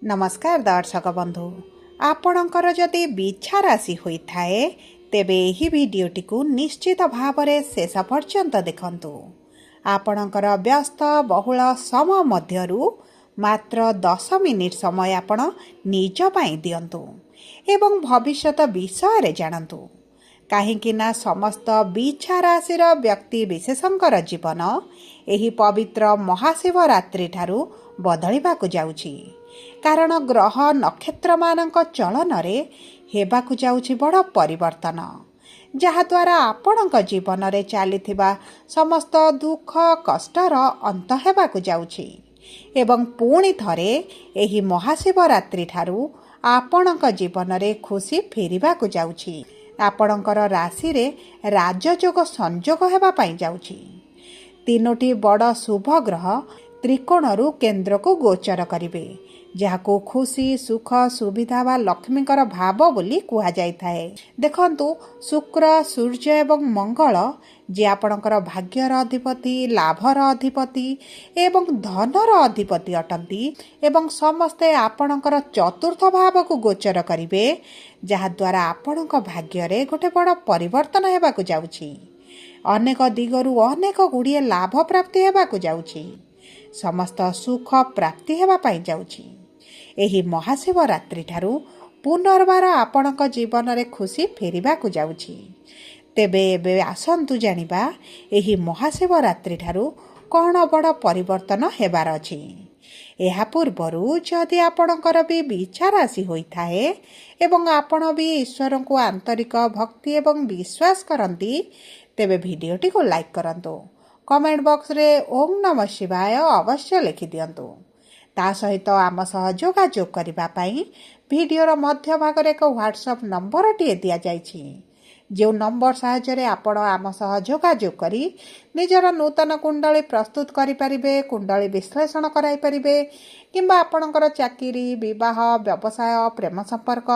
नमस्कार दर्शक बंधु आपणकर जदि बिछा राशि होता है तेबे एही भिडियोटी को निश्चित भाव में शेष पर्यंत देखंतु। आपणकर व्यस्त बहुल समय मध्यरु मात्र 10 मिनिट समय आपण निज पाई दियंतु एवं भविष्यत विषय रे जानंतु। काहेकि ना समस्त बिछा राशिर व्यक्ति विशेषंकर जीवन एही पवित्र महाशिवरात्रि ठारू बदलिबाकु जाउछि। कारण ग्रह नक्षत्र मानक चलन रे हेबाकु जाउछि बड़ परिवर्तन, जहाद्वारा आपणक जीवन रे चलीथिबा समस्त दुख कष्टर अंत हेबाकु जाउछि एवं पुणी थरे एही महाशिवरात्रि ठारू आपणक जीवन रे खुशी फेरिबाकु जाउछि। आपणकर राशि रे राजयोग संयोग हेबा पई जाउछि। तीनोटी बड़ शुभ ग्रह त्रिकोणरू केन्द्र को गोचर करिवे, जहाको खुशी सुख सुविधा वा लक्ष्मीकर भाव बोली कुहा जाय थाए। देखंतु शुक्र सूर्य एवं मंगल जे आपणकर भाग्यर अधिपति लाभर अधिपति एवं धनर अधिपति अटंती एवं समस्ते आपणकर चतुर्थ भाव को गोचर करिवे, जहाद्वारा आपणक भाग्ୟରେ गोटे बड़ परिवर्तन हेबाकु जाउछि। अनेक दिगरु अनेक गुड़िए लाभ प्राप्ति हेबाकु जाउछि। समस्त सुख प्राप्ति हेबा पाई जाउछि। एही महाशिवरात्रि ठारू पुनर्बार आपणक जीवन रे खुशी फेरिबाकु जाउछि। तेबे एबे आसंतु जानिबा एही महाशिवरात्रि ठारू कौन बड़ परिवर्तन हेबार अछि। एहा पूर्वरु जदि आपणकर भी बिछा राशि होइथाए एवं आपण भी ईश्वर को आंतरिक भक्ति एवं विश्वास करंती तेबे भिडियोटी को लाइक करंतु। कमेंट बॉक्स रे ओम नमः शिवाय अवश्य लिखि दियंतु। ता सहित आम सह जोगाजोग करबा पई भिडियोर मध्य भाग रे एक व्हाट्सएप नंबर टिए दिया जायछि। जो नंबर साहाय्य आपण आम सह जोगाजोग करी निजर नूतन कुंडली प्रस्तुत करि परिबे, कुंडली विश्लेषण कराई परिबे किंबा आपणकर चाकरी विवाह व्यवसाय प्रेम संपर्क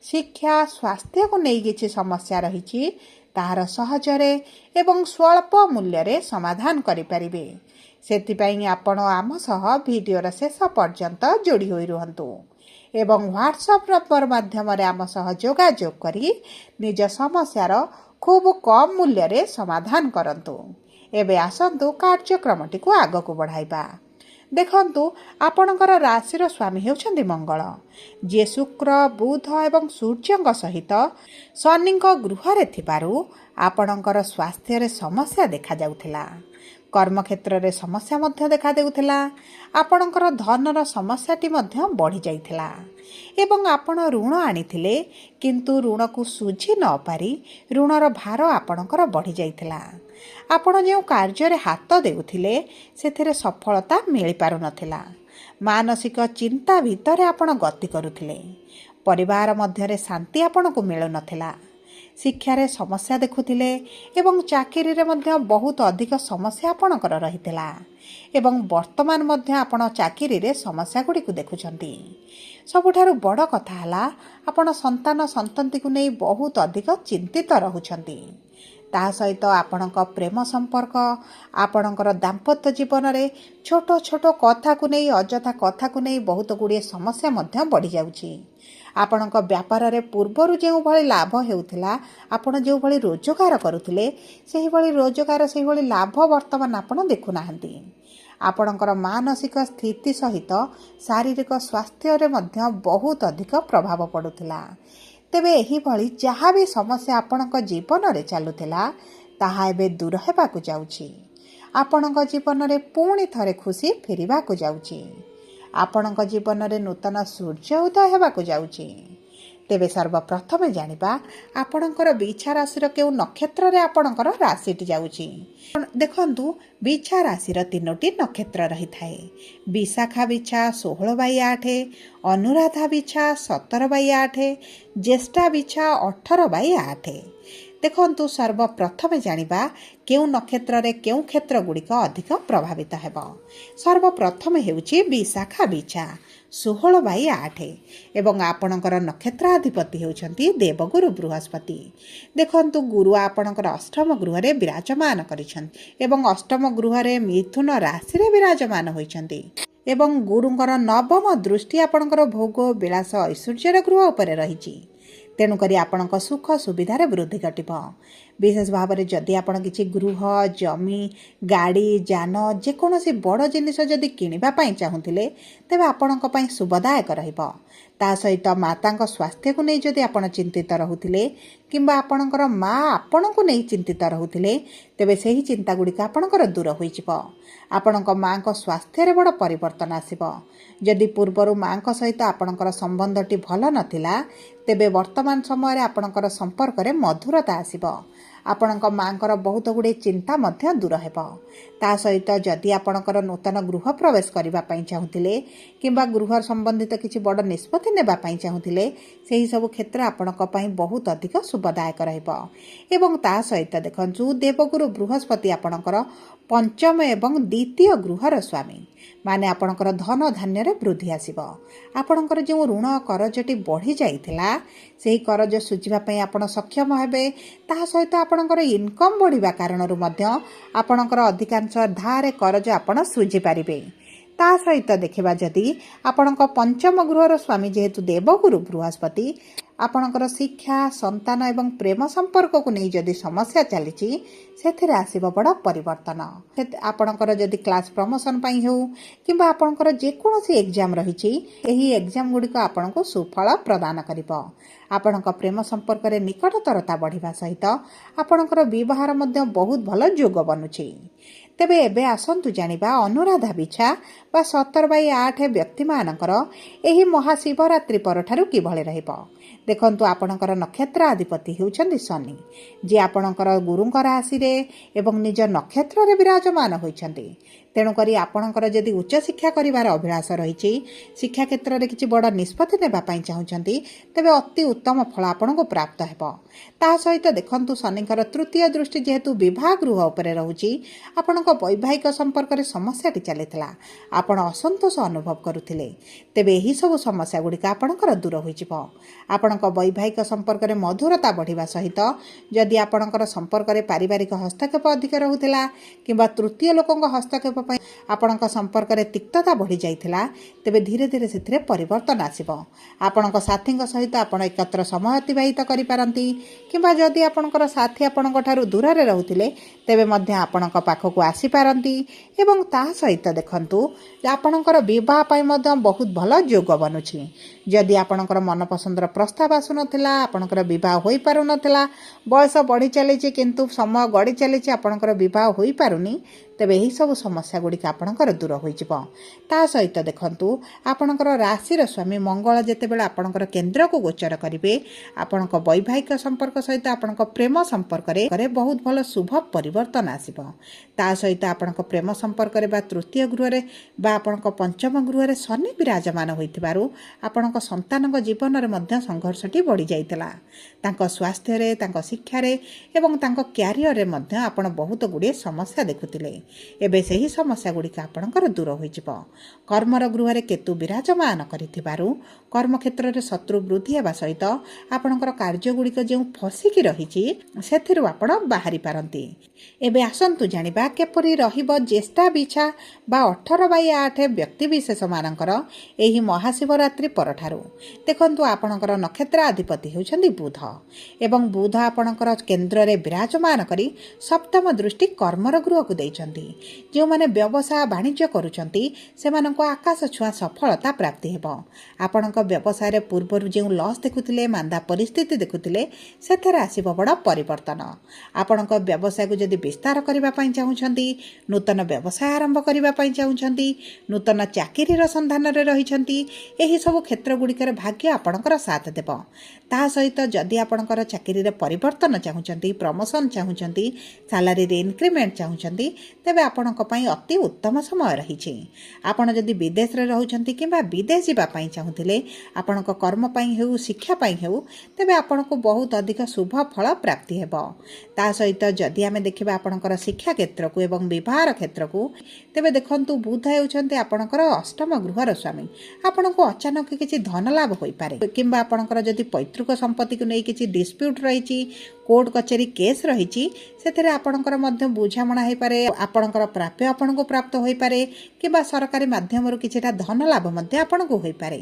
शिक्षा स्वास्थ्य को नहीं किछि समस्या रहिछि ताहार सहजरे एवं स्वल्प मूल्य रे समाधान करि परिबे। सेतिपई आपण आम सह भिडियोर शेष पर्यंत जोड़ी होई रुहंतु एवं व्हाट्सएप नंबर माध्यम आम सह जोगाजोग करी निज समस्यार खूब कम मूल्य रे समाधान करंतु। एबे आसंतु कार्यक्रमटी को आगको बढ़ाइबा। देखंतु आपणकर राशिर स्वामी हेउछन्ति मंगल, जे शुक्र बुध एवं सूर्यଙ୍କ सहित शनिଙ୍କ गृहरे थिबारु आपणकर स्वास्थ्य रे समस्या देखा जाउथिला। कर्म क्षेत्र रे समस्या मध्य देखा देउथिला। आपणकर धनर समस्याटी मध्य बढ़ी जाइथिला एवं आपण ऋण आनिथिले किंतु ऋण को सुझी न पारी ऋणर भार आपणकर बढ़ी जाइथिला। आपण जे कार्य रे हाथ देउथिले सेथिरे सफलता मिलि पारु नथिला। मानसिक चिंता भितरे आपण गति करुथिले। परिवार मध्य रे शांति आपण को मिलु नथिला। शिक्षा रे समस्या देखुथिले एवं चाकरी रे मध्य बहुत अधिक समस्या आपणकर रहिथिला एवं वर्तमान मध्य आपण चाकरी रे समस्या गुडी को देखुछंती। सबुठारु बड़ कथा हला आपण संतान संतति को नै बहुत अधिक चिंतित रहुछंती। ता सहित आपणक प्रेम संपर्क आपणकर दाम्पत्य जीवन रे छोट छोट कथा को नै अजथा कथा को नै बहुत गुड़िए समस्या मध्य बढ़ी जाउछि। आपणक व्यापार रे पूर्वरु जेउ भली लाभ हेउथिला आपण जेउ भली रोजगार करुथिले सेही भली रोजगार सेही भली लाभ वर्तमान आपण देखु नाहंती। आपणकर मानसिक स्थिति सहित शारीरिक स्वास्थ्य रे मध्य बहुत अधिक प्रभाव पड़ुथिला। तेबे एही भली जहाँ भी समस्या आपणक जीवन रे चालुथिला ताहा एबे दूर हेबाकु जाउछि। आपणक जीवन रे पुणी थरे खुशी फेरिबाकु जाउछि। आपणक जीवन रे नूतन सूर्य उदय हेबाकु जाउछि। तेबे सर्वप्रथम जानिबा आपणकर बिछा राशिर केउ नक्षत्र रे आपणकर राशिटी जाउछि। देखंतु बिछा राशिर तीनोटी नक्षत्र रही थाए। विशाखा बिछा 16/8, अनुराधा बिछा 17/8, ज्येष्ठा बिछा 18/8। देखंतु सर्वप्रथम जानिबा केउ नक्षत्र रे केउ क्षेत्र गुड़िक अधिक प्रभावित हेब। सर्वप्रथम हेउछि विशाखा बिछा 16/8 एवं आपणकर नक्षत्राधिपति हेउछन्ति देवगुरु बृहस्पति। देखंतु गुरु आपणकर अष्टम गृह रे विराजमान करिछन्ति एवं अष्टम गृह रे मिथुन राशि रे विराजमान होइछन्ति ଏବଂ ଗୁରୁଙ୍କର ନବମ ଦୃଷ୍ଟି ଆପଣଙ୍କର ଭୋଗ ବିଳାସ ଐଶ୍ୱର୍ଯ୍ୟର ଗୃହ ଉପରେ ରହିଛି। ତେଣୁକରି ଆପଣଙ୍କ ସୁଖ ସୁବିଧାରେ ବୃଦ୍ଧି ଘଟିବ। ବିଶେଷ ଭାବରେ ଯଦି ଆପଣ କିଛି ଗୃହ, ଜମି, ଗାଡ଼ି, ଯାନ ଯେକୌଣସି ବଡ଼ ଜିନିଷ ଯଦି କିଣିବା ପାଇଁ ଚାହୁଁଥିଲେ ତେବେ ଆପଣଙ୍କ ପାଇଁ ଶୁଭଦାୟକ ରହିବ। ତା ସହିତ ମାତାଙ୍କ ସ୍ୱାସ୍ଥ୍ୟକୁ ନେଇ ଯଦି ଆପଣ ଚିନ୍ତିତ ରହୁଥିଲେ କିମ୍ବା ଆପଣଙ୍କର ମା ଆପଣଙ୍କୁ ନେଇ ଚିନ୍ତିତ ରହୁଥିଲେ ତେବେ ସେହି ଚିନ୍ତାଗୁଡ଼ିକ ଆପଣଙ୍କର ଦୂର ହୋଇଯିବ। ଆପଣଙ୍କ ମାଙ୍କ ସ୍ୱାସ୍ଥ୍ୟରେ ବଡ଼ ପରିବର୍ତ୍ତନ ଆସିବ। ଯଦି ପୂର୍ବରୁ ମାଙ୍କ ସହିତ ଆପଣଙ୍କର ସମ୍ବନ୍ଧଟି ଭଲ ନଥିଲା ତେବେ ବର୍ତ୍ତମାନ ସମୟରେ ଆପଣଙ୍କର ସମ୍ପର୍କରେ ମଧୁରତା ଆସିବ। ଆପଣଙ୍କ ମାଙ୍କର ବହୁତ ଗୁଡ଼ିଏ ଚିନ୍ତା ମଧ୍ୟ ଦୂର ହେବ। ତା ସହିତ ଯଦି ଆପଣଙ୍କର ନୂତନ ଗୃହ ପ୍ରବେଶ କରିବା ପାଇଁ ଚାହୁଁଥିଲେ କିମ୍ବା ଗୃହ ସମ୍ବନ୍ଧିତ କିଛି ବଡ଼ ନିଷ୍ପତ୍ତି ନେବା ପାଇଁ ଚାହୁଁଥିଲେ ସେହିସବୁ କ୍ଷେତ୍ର ଆପଣଙ୍କ ପାଇଁ ବହୁତ ଅଧିକ ଶୁଭଦାୟକ ରହିବ। ଏବଂ ତା ସହିତ ଦେଖନ୍ତୁ ଦେବଗୁରୁ ବୃହସ୍ପତି ଆପଣଙ୍କର ପଞ୍ଚମ ଏବଂ ଦ୍ୱିତୀୟ ଗୃହର ସ୍ୱାମୀ, ମାନେ ଆପଣଙ୍କର ଧନ ଧାନ୍ୟରେ ବୃଦ୍ଧି ଆସିବ। ଆପଣଙ୍କର ଯେଉଁ ଋଣ କରଜଟି ବଢ଼ି ଯାଇଥିଲା ସେହି କରଜ ଶୁଝିବା ପାଇଁ ଆପଣ ସକ୍ଷମ ହେବେ। ତାହା ସହିତ ଆପଣଙ୍କର ଇନକମ୍ ବଢ଼ିବା କାରଣରୁ ମଧ୍ୟ ଆପଣଙ୍କର ଅଧିକାଂଶ ଧାର କରଜ ଆପଣ ଶୁଝିପାରିବେ। ତା ସହିତ ଦେଖିବା ଯଦି ଆପଣଙ୍କ ପଞ୍ଚମ ଗୃହର ସ୍ୱାମୀ ଯେହେତୁ ଦେବଗୁରୁ ବୃହସ୍ପତି, ଆପଣଙ୍କର ଶିକ୍ଷା, ସନ୍ତାନ ଏବଂ ପ୍ରେମ ସମ୍ପର୍କକୁ ନେଇ ଯଦି ସମସ୍ୟା ଚାଲିଛି ସେଥିରେ ଆସିବ ବଡ଼ ପରିବର୍ତ୍ତନ। ଆପଣଙ୍କର ଯଦି କ୍ଲାସ୍ ପ୍ରମୋସନ୍ ପାଇଁ ହେଉ କିମ୍ବା ଆପଣଙ୍କର ଯେକୌଣସି ଏକ୍ଜାମ୍ ରହିଛି ଏହି ଏକ୍ଜାମ୍ ଗୁଡ଼ିକ ଆପଣଙ୍କୁ ସୁଫଳ ପ୍ରଦାନ କରିବ। ଆପଣଙ୍କ ପ୍ରେମ ସମ୍ପର୍କରେ ନିକଟତରତା ବଢ଼ିବା ସହିତ ଆପଣଙ୍କର ବିବାହର ମଧ୍ୟ ବହୁତ ଭଲ ଯୋଗ ବନୁଛି। ତେବେ ଏବେ ଆସନ୍ତୁ ଜାଣିବା ଅନୁରାଧା ବିଛା ବା 17/8 ବ୍ୟକ୍ତିମାନଙ୍କର ଏହି ମହାଶିବରାତ୍ରି ପରଠାରୁ କିଭଳି ରହିବ। ଦେଖନ୍ତୁ ଆପଣଙ୍କର ନକ୍ଷତ୍ର ଅଧିପତି ହେଉଛନ୍ତି ଶନି, ଯିଏ ଆପଣଙ୍କର ଗୁରୁଙ୍କ ରାଶିରେ ଏବଂ ନିଜ ନକ୍ଷତ୍ରରେ ବିରାଜମାନ ହୋଇଛନ୍ତି। ତେଣୁକରି ଆପଣଙ୍କର ଯଦି ଉଚ୍ଚଶିକ୍ଷା କରିବାର ଅଭିଳାଷ ରହିଛି, ଶିକ୍ଷା କ୍ଷେତ୍ରରେ କିଛି ବଡ଼ ନିଷ୍ପତ୍ତି ନେବା ପାଇଁ ଚାହୁଁଛନ୍ତି ତେବେ ଅତି ଉତ୍ତମ ଫଳ ଆପଣଙ୍କୁ ପ୍ରାପ୍ତ ହେବ। ତା ସହିତ ଦେଖନ୍ତୁ ଶନିଙ୍କର ତୃତୀୟ ଦୃଷ୍ଟି ଯେହେତୁ ବିବାହ ଗୃହ ଉପରେ ରହୁଛି, ଆପଣଙ୍କ ବୈବାହିକ ସମ୍ପର୍କରେ ସମସ୍ୟାଟି ଚାଲିଥିଲା, ଆପଣ ଅସନ୍ତୋଷ ଅନୁଭବ କରୁଥିଲେ, ତେବେ ଏହିସବୁ ସମସ୍ୟା ଗୁଡ଼ିକ ଆପଣଙ୍କର ଦୂର ହୋଇଯିବ। ଆପଣଙ୍କ ବୈବାହିକ ସମ୍ପର୍କରେ ମଧୁରତା ବଢ଼ିବା ସହିତ ଯଦି ଆପଣଙ୍କର ସମ୍ପର୍କରେ ପାରିବାରିକ ହସ୍ତକ୍ଷେପ ଅଧିକ ରହୁଥିଲା କିମ୍ବା ତୃତୀୟ ଲୋକଙ୍କ ହସ୍ତକ୍ଷେପ ପାଇଁ ଆପଣଙ୍କ ସମ୍ପର୍କରେ ତିକ୍ତତା ବଢ଼ି ଯାଇଥିଲା ତେବେ ଧୀରେ ଧୀରେ ସେଥିରେ ପରିବର୍ତ୍ତନ ଆସିବ। ଆପଣଙ୍କ ସାଥୀଙ୍କ ସହିତ ଆପଣ ଏକତ୍ର ସମୟ ଅତିବାହିତ କରିପାରନ୍ତି କିମ୍ବା ଯଦି ଆପଣଙ୍କର ସାଥୀ ଆପଣଙ୍କ ଠାରୁ ଦୂରରେ ରହୁଥିଲେ ତେବେ ମଧ୍ୟ ଆପଣଙ୍କ ପାଖକୁ ଆସିପାରନ୍ତି। ଏବଂ ତା ସହିତ ଦେଖନ୍ତୁ ଆପଣଙ୍କର ବିବାହ ପାଇଁ ମଧ୍ୟ ବହୁତ ଭଲ ଯୋଗ ବନୁଛି। ଯଦି ଆପଣଙ୍କର ମନପସନ୍ଦର ପ୍ରସ୍ତାବ ଆସୁନଥିଲା, ଆପଣଙ୍କର ବିବାହ ହୋଇପାରୁନଥିଲା, ବୟସ ବଢ଼ି ଚାଲିଛି କିନ୍ତୁ ସମୟ ଗଡ଼ି ଚାଲିଛି ଆପଣଙ୍କର ବିବାହ ହୋଇପାରୁନି, ତେବେ ଏହିସବୁ ସମସ୍ୟା ଗୁଡ଼ିକ ଆପଣଙ୍କର ଦୂର ହୋଇଯିବ। ତା ସହିତ ଦେଖନ୍ତୁ ଆପଣଙ୍କର ରାଶିର ସ୍ୱାମୀ ମଙ୍ଗଳ ଯେତେବେଳେ ଆପଣଙ୍କର କେନ୍ଦ୍ରକୁ ଗୋଚର କରିବେ ଆପଣଙ୍କ ବୈବାହିକ ସମ୍ପର୍କ ସହିତ ଆପଣଙ୍କ ପ୍ରେମ ସମ୍ପର୍କରେ ବହୁତ ଭଲ ଶୁଭ ପରିବର୍ତ୍ତନ ଆସିବ। ତା ସହିତ ଆପଣଙ୍କ ପ୍ରେମ ସମ୍ପର୍କରେ ବା ତୃତୀୟ ଗୃହରେ ବା ଆପଣଙ୍କ ପଞ୍ଚମ ଗୃହରେ ଶନି ବିରାଜମାନ ହୋଇଥିବାରୁ ଆପଣଙ୍କ ସନ୍ତାନଙ୍କ ଜୀବନରେ ମଧ୍ୟ ସଂଘର୍ଷଟି ବଢ଼ିଯାଇଥିଲା। ତାଙ୍କ ସ୍ୱାସ୍ଥ୍ୟରେ, ତାଙ୍କ ଶିକ୍ଷାରେ ଏବଂ ତାଙ୍କ କ୍ୟାରିୟରରେ ମଧ୍ୟ ଆପଣ ବହୁତ ଗୁଡ଼ିଏ ସମସ୍ୟା ଦେଖୁଥିଲେ। ଏବେ ସେହି ସମସ୍ୟା ଗୁଡ଼ିକ ଆପଣଙ୍କର ଦୂର ହୋଇଯିବ। କର୍ମର ଗୃହରେ କେତୁ ବିରାଜମାନ କରିଥିବାରୁ କର୍ମକ୍ଷେତ୍ରରେ ଶତ୍ରୁ ବୃଦ୍ଧି ହେବା ସହିତ ଆପଣଙ୍କର କାର୍ଯ୍ୟଗୁଡ଼ିକ ଯେଉଁ ଫସିକି ରହିଛି ସେଥିରୁ ଆପଣ ବାହାରି ପାରନ୍ତି। ଏବେ ଆସନ୍ତୁ ଜାଣିବା କିପରି ରହିବ ଜ୍ୟେଷ୍ଠା ବିଛା ବା 18/8 ବ୍ୟକ୍ତିବିଶେଷମାନଙ୍କର ଏହି ମହାଶିବରାତ୍ରି ପରଠାରୁ। ଦେଖନ୍ତୁ ଆପଣଙ୍କର ନକ୍ଷତ୍ର ଅଧିପତି ହେଉଛନ୍ତି ବୁଧ ଏବଂ ବୁଧ ଆପଣଙ୍କର କେନ୍ଦ୍ରରେ ବିରାଜମାନ କରି ସପ୍ତମ ଦୃଷ୍ଟି କର୍ମର ଗୃହକୁ ଦେଇଛନ୍ତି। ଯେଉଁମାନେ ବ୍ୟବସାୟ ବାଣିଜ୍ୟ କରୁଛନ୍ତି ସେମାନଙ୍କୁ ଆକାଶ ଛୁଆଁ ସଫଳତା ପ୍ରାପ୍ତି ହେବ। ଆପଣଙ୍କ ବ୍ୟବସାୟରେ ପୂର୍ବରୁ ଯେଉଁ ଲସ୍ ଦେଖୁଥିଲେ, ମାନ୍ଦା ପରିସ୍ଥିତି ଦେଖୁଥିଲେ ସେଥିରେ ଆସିବ ବଡ଼ ପରିବର୍ତ୍ତନ। ଆପଣଙ୍କ ବ୍ୟବସାୟକୁ ଯଦି ବିସ୍ତାର କରିବା ପାଇଁ ଚାହୁଁଛନ୍ତି, ନୂତନ ବ୍ୟବସାୟ ଆରମ୍ଭ କରିବା ପାଇଁ ଚାହୁଁଛନ୍ତି, ନୂତନ ଚାକିରିର ସନ୍ଧାନରେ ରହିଛନ୍ତି, ଏହିସବୁ କ୍ଷେତ୍ର ଗୁଡ଼ିକରେ ଭାଗ୍ୟ ଆପଣଙ୍କର ସାଥ ଦେବ। ତା ସହିତ ଯଦି ଆପଣଙ୍କର ଚାକିରିରେ ପରିବର୍ତ୍ତନ ଚାହୁଁଛନ୍ତି, ପ୍ରମୋସନ୍ ଚାହୁଁଛନ୍ତି, ସାଲାରୀରେ ଇନକ୍ରିମେଣ୍ଟ ଚାହୁଁଛନ୍ତି ତେବେ ଆପଣଙ୍କ ପାଇଁ ଅତି ଉତ୍ତମ ସମୟ ରହିଛି। ଆପଣ ଯଦି ବିଦେଶରେ ରହୁଛନ୍ତି କିମ୍ବା ବିଦେଶ ଯିବା ପାଇଁ ଚାହୁଁଥିଲେ, ଆପଣଙ୍କ କର୍ମ ପାଇଁ ହେଉ, ଶିକ୍ଷା ପାଇଁ ହେଉ, ତେବେ ଆପଣଙ୍କୁ ବହୁତ ଅଧିକ ଶୁଭ ଫଳ ପ୍ରାପ୍ତି ହେବ। ତା ସହିତ ଯଦି ଆମେ ଦେଖିବା ଆପଣଙ୍କର ଶିକ୍ଷା କ୍ଷେତ୍ରକୁ ଏବଂ ବିବାହର କ୍ଷେତ୍ରକୁ, ତେବେ ଦେଖନ୍ତୁ ବୁଧ ହେଉଛନ୍ତି ଆପଣଙ୍କର ଅଷ୍ଟମ ଗୃହର ସ୍ୱାମୀ। ଆପଣଙ୍କୁ ଅଚାନକ କିଛି ଧନ ଲାଭ ହୋଇପାରେ କିମ୍ବା ଆପଣଙ୍କର ଯଦି ପୈତୃକ ସମ୍ପତ୍ତିକୁ ନେଇ କିଛି ଡିସ୍ପ୍ୟୁଟ୍ ରହିଛି, କୋର୍ଟ କଚେରୀ କେସ୍ ରହିଛି, ସେଥିରେ ଆପଣଙ୍କର ମଧ୍ୟ ବୁଝାମଣା ହୋଇପାରେ। ଆପଣ ଆପଣଙ୍କର ପ୍ରାପ୍ୟ ଆପଣଙ୍କୁ ପ୍ରାପ୍ତ ହୋଇପାରେ କିମ୍ବା ସରକାରୀ ମାଧ୍ୟମରୁ କିଛିଟା ଧନ ଲାଭ ମଧ୍ୟ ଆପଣଙ୍କୁ ହୋଇପାରେ।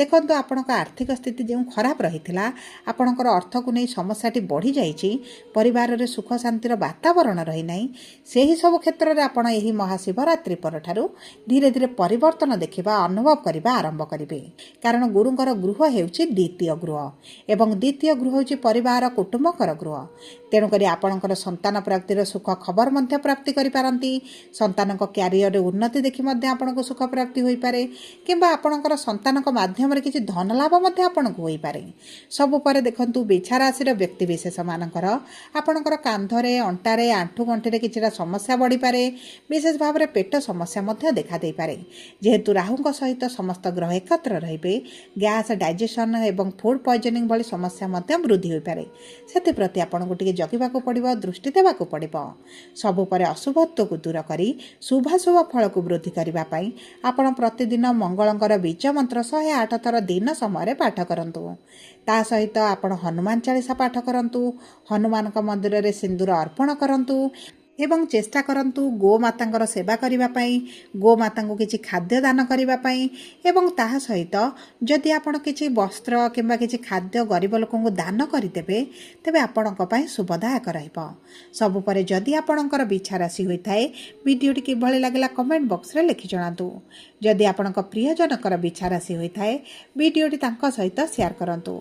ଦେଖନ୍ତୁ, ଆପଣଙ୍କ ଆର୍ଥିକ ସ୍ଥିତି ଯେଉଁ ଖରାପ ରହିଥିଲା, ଆପଣଙ୍କର ଅର୍ଥକୁ ନେଇ ସମସ୍ୟାଟି ବଢ଼ିଯାଇଛି, ପରିବାରରେ ସୁଖ ଶାନ୍ତିର ବାତାବରଣ ରହିନାହିଁ, ସେହି ସବୁ କ୍ଷେତ୍ରରେ ଆପଣ ଏହି ମହାଶିବରାତ୍ରି ପରଠାରୁ ଧୀରେ ଧୀରେ ପରିବର୍ତ୍ତନ ଦେଖିବା ଅନୁଭବ କରିବା ଆରମ୍ଭ କରିବେ। କାରଣ ଗୁରୁଙ୍କର ଗୃହ ହେଉଛି ଦ୍ୱିତୀୟ ଗୃହ ଏବଂ ଦ୍ୱିତୀୟ ଗୃହ ହେଉଛି ପରିବାର କୁଟୁମ୍ବଙ୍କର ଗୃହ। ତେଣୁକରି ଆପଣଙ୍କର ସନ୍ତାନ ପ୍ରାପ୍ତିର ସୁଖ ଖବର ମଧ୍ୟ ପ୍ରାପ୍ତି କରିପାରନ୍ତି। ସନ୍ତାନଙ୍କ କ୍ୟାରିୟରରେ ଉନ୍ନତି ଦେଖି ମଧ୍ୟ ଆପଣଙ୍କୁ ସୁଖ ପ୍ରାପ୍ତି ହୋଇପାରେ କିମ୍ବା ଆପଣଙ୍କର ସନ୍ତାନଙ୍କ ମାଧ୍ୟମରେ କିଛି ଧନ ଲାଭ ମଧ୍ୟ ଆପଣଙ୍କୁ ହୋଇପାରେ। ସବୁ ପରେ ଦେଖନ୍ତୁ, ବିଛା ରାଶିର ବ୍ୟକ୍ତିବିଶେଷମାନଙ୍କର ଆପଣଙ୍କର କାନ୍ଧରେ, ଅଣ୍ଟାରେ, ଆଣ୍ଠୁ ଗଣ୍ଠିରେ କିଛିଟା ସମସ୍ୟା ବଢ଼ିପାରେ। ବିଶେଷ ଭାବରେ ପେଟ ସମସ୍ୟା ମଧ୍ୟ ଦେଖାଦେଇପାରେ। ଯେହେତୁ ରାହୁଙ୍କ ସହିତ ସମସ୍ତ ଗ୍ରହ ଏକତ୍ର ରହିବେ, ଗ୍ୟାସ୍, ଡାଇଜେସନ୍ ଏବଂ ଫୁଡ୍ ପଏଜନିଂ ଭଳି ସମସ୍ୟା ମଧ୍ୟ ବୃଦ୍ଧି ହୋଇପାରେ। ସେଥିପ୍ରତି ଆପଣଙ୍କୁ ଟିକେ ଜଗିବାକୁ ପଡ଼ିବ, ଦୃଷ୍ଟି ଦେବାକୁ ପଡ଼ିବ। ସବୁ ପରେ ଅଶୁଭତ୍ୱକୁ ଦୂର କରି ଶୁଭାଶୁଭ ଫଳକୁ ବୃଦ୍ଧି କରିବା ପାଇଁ ଆପଣ ପ୍ରତିଦିନ ମଙ୍ଗଳଙ୍କର ବୀଜ ମନ୍ତ୍ର 108 ଥର ଦିନ ସମୟରେ ପାଠ କରନ୍ତୁ। ତା ସହିତ ଆପଣ ହନୁମାନ ଚାଳିଶା ପାଠ କରନ୍ତୁ, ହନୁମାନଙ୍କ ମନ୍ଦିରରେ ସିନ୍ଦୁର ଅର୍ପଣ କରନ୍ତୁ ଏବଂ ଚେଷ୍ଟା କରନ୍ତୁ ଗୋମାତାଙ୍କର ସେବା କରିବା ପାଇଁ, ଗୋମାତାଙ୍କୁ କିଛି ଖାଦ୍ୟ ଦାନ କରିବା ପାଇଁ ଏବଂ ତାହା ସହିତ ଯଦି ଆପଣ କିଛି ବସ୍ତ୍ର କିମ୍ବା କିଛି ଖାଦ୍ୟ ଗରିବ ଲୋକଙ୍କୁ ଦାନ କରିଦେବେ, ତେବେ ଆପଣଙ୍କ ପାଇଁ ଶୁଭଦାୟକ ରହିବ। ସବୁ ପରେ ଯଦି ଆପଣଙ୍କର ବିଛା ରାଶି ହୋଇଥାଏ, ଭିଡ଼ିଓଟି କିଭଳି ଲାଗିଲା କମେଣ୍ଟ ବକ୍ସରେ ଲେଖି ଜଣାନ୍ତୁ। ଯଦି ଆପଣଙ୍କ ପ୍ରିୟଜନଙ୍କର ବିଛା ରାଶି ହୋଇଥାଏ, ଭିଡ଼ିଓଟି ତାଙ୍କ ସହିତ ସେୟାର କରନ୍ତୁ।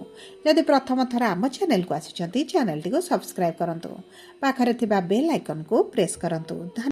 ଯଦି ପ୍ରଥମ ଥର ଆମ ଚ୍ୟାନେଲକୁ ଆସିଛନ୍ତି, ଚ୍ୟାନେଲଟିକୁ ସବସ୍କ୍ରାଇବ୍ କରନ୍ତୁ। ପାଖରେ ଥିବା ବେଲ୍ ଆଇକନ୍କୁ ପ୍ରେସ୍ କରନ୍ତୁ।